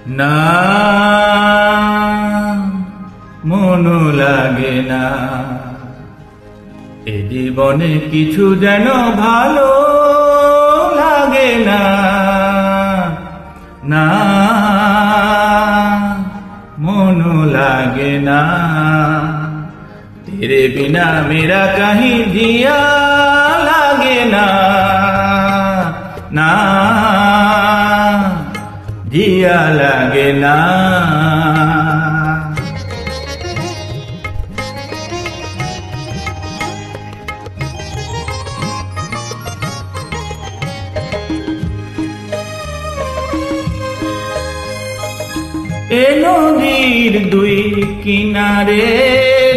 না মনও লাগে না, এ জীবনে কিছু যেন ভালো লাগে না। না মনও লাগে না, तेरे बिना मेरा कहीं जिया लागे ना। ना जिया लागे ना। এ নদীর দুই কিনারে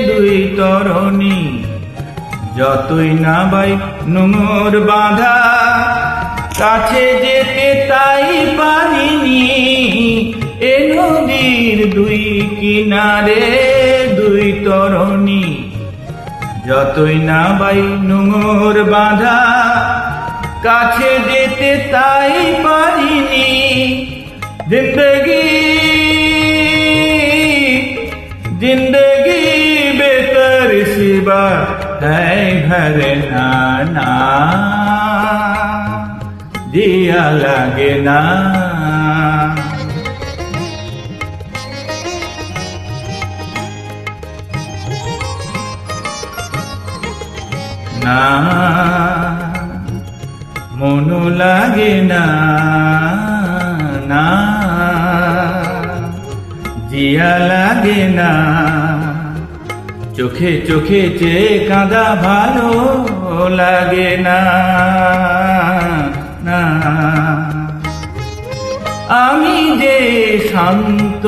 দুই তরণী, যতই না বাই নোঙর বাঁধা, কাছে যেতে তাই পারিনি। এ নদীর দুই কিনারে দুই তরণী, যতই না বাই নোঙর বাঁধা, কাছে যেতে তাই পারিনি। जिंदगी जिंदगी बेहतर सिवा है घर ना। जिया लागे ना। ना মনও লাগে না। না জিয়া লাগে না, চোখে চোখে চেয়ে কাঁদা ভালো লাগে না। না আমি যে শান্ত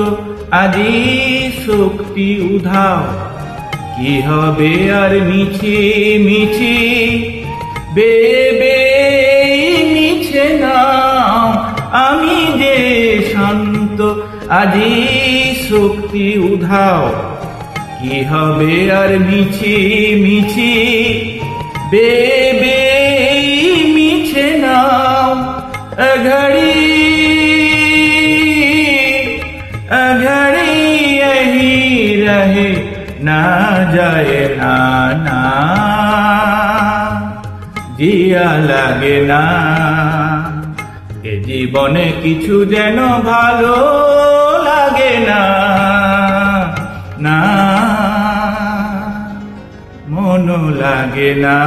আজি শক্তি উধাও, কি হবে আর মিছি মিছি বেবে মিছে নাও। আমি যে শান্ত আজি শক্তি উধাও, কি হবে আর মিছি মিছি বেবে মিছে নাও। ঘড়ি यही रहे ना जाए ना। ना जिया লাগে না, এ জীবনে কিছু যেন ভালো লাগে না। না মনও লাগে না।